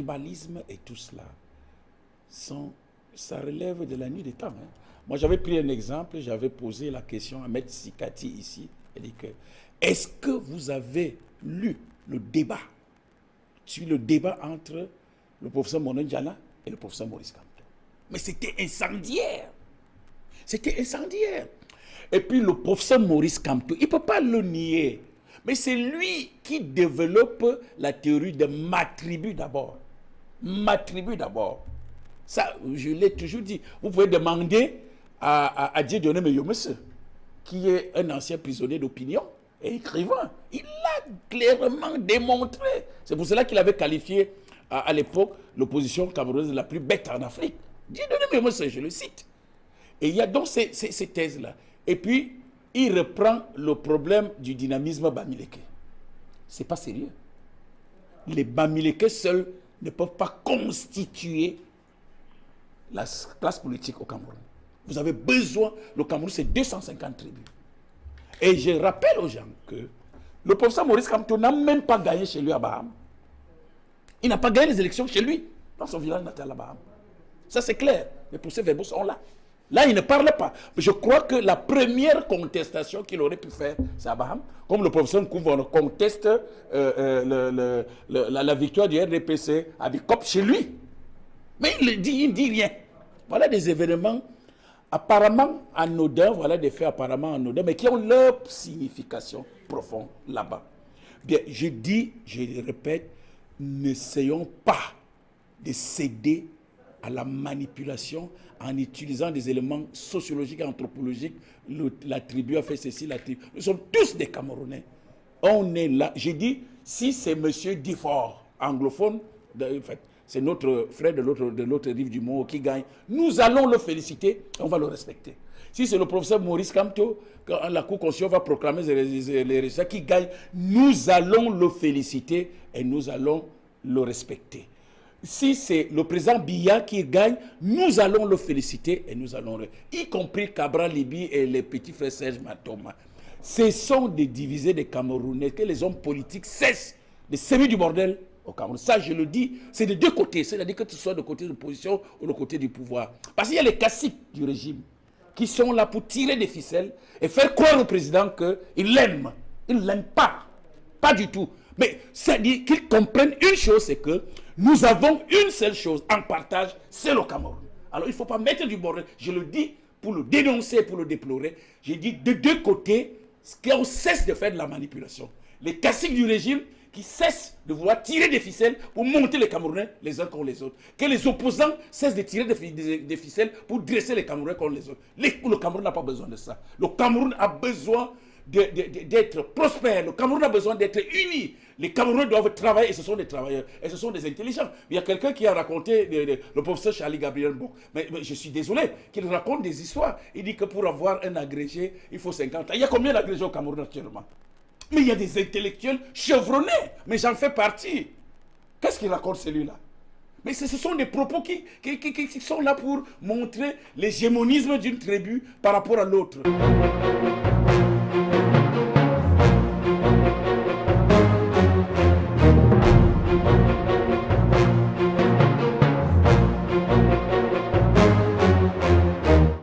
tribalisme et tout cela, ça relève de la nuit des temps. Hein. Moi, j'avais pris un exemple, j'avais posé la question à Maître Sikati ici. Il dit que, est-ce que vous avez lu le débat, entre le professeur Monon Diala et le professeur Maurice Kamto? Mais c'était incendiaire. C'était incendiaire. Et puis le professeur Maurice Kamto, il ne peut pas le nier. Mais c'est lui qui développe la théorie de ma tribu d'abord. Ma tribu d'abord. Ça, je l'ai toujours dit. Vous pouvez demander à Dieudonné Meyomesse, qui est un ancien prisonnier d'opinion et écrivain. Il l'a clairement démontré. C'est pour cela qu'il avait qualifié à l'époque l'opposition camerounaise la plus bête en Afrique. Dieudonné Meyomesse, je le cite. Et il y a donc ces thèses-là. Et puis, il reprend le problème du dynamisme bamileke. Ce n'est pas sérieux. Les bamileke seuls ne peuvent pas constituer la classe politique au Cameroun. Vous avez besoin, le Cameroun c'est 250 tribus. Et je rappelle aux gens que le professeur Maurice Kamto n'a même pas gagné chez lui à Baham. Il n'a pas gagné les élections chez lui, dans son village natal à Baham. Ça c'est clair, les procès-verbaux sont là. Là, il ne parle pas. Je crois que la première contestation qu'il aurait pu faire, c'est à Baham. Comme le professeur Nkouvon conteste la victoire du RDPC à Bikop chez lui. Mais il ne dit rien. Voilà des événements apparemment anodins, voilà des faits apparemment anodins, mais qui ont leur signification profonde là-bas. Bien, je dis, je le répète, n'essayons pas de céder à la manipulation en utilisant des éléments sociologiques et anthropologiques. La tribu a fait ceci, la tribu. Nous sommes tous des Camerounais. On est là. J'ai dit, si c'est M. Difford, anglophone, en fait, c'est notre frère de l'autre rive du monde qui gagne, nous allons le féliciter, on va le respecter. Si c'est le professeur Maurice Kamto, quand la Cour constitutionnelle va proclamer les résultats qui gagnent, nous allons le féliciter et nous allons le respecter. Si c'est le président Biya qui gagne, nous allons le féliciter et nous allons le... Y compris Cabral Libi et les petits frères Serge Matoma. Ce sont des divisés des Camerounais, que les hommes politiques cessent de semer du bordel au Cameroun. Ça, je le dis, c'est des deux côtés. C'est-à-dire que ce soit du côté de l'opposition ou du côté du pouvoir. Parce qu'il y a les caciques du régime qui sont là pour tirer des ficelles et faire croire au président qu'il l'aime. Il ne l'aime pas. Pas du tout. Mais ça dit qu'ils comprennent une chose, c'est que nous avons une seule chose en partage, c'est le Cameroun. Alors il ne faut pas mettre du bordel. Je le dis pour le dénoncer, pour le déplorer. J'ai dit de deux côtés, qu'on cesse de faire de la manipulation. Les caciques du régime qui cessent de vouloir tirer des ficelles pour monter les Camerounais les uns contre les autres. Que les opposants cessent de tirer des ficelles pour dresser les Camerounais contre les autres. Le Cameroun n'a pas besoin de ça. Le Cameroun a besoin d'être prospère. Le Cameroun a besoin d'être uni. Les Camerounais doivent travailler et ce sont des travailleurs. Et ce sont des intelligents. Il y a quelqu'un qui a raconté, le professeur Charlie Gabriel Bon, mais je suis désolé, qu'il raconte des histoires. Il dit que pour avoir un agrégé, il faut 50 ans. Il y a combien d'agrégés au Cameroun actuellement? Mais il y a des intellectuels chevronnés. Mais j'en fais partie. Qu'est-ce qu'il raconte celui-là? Mais ce sont des propos qui sont là pour montrer l'hégémonisme d'une tribu par rapport à l'autre.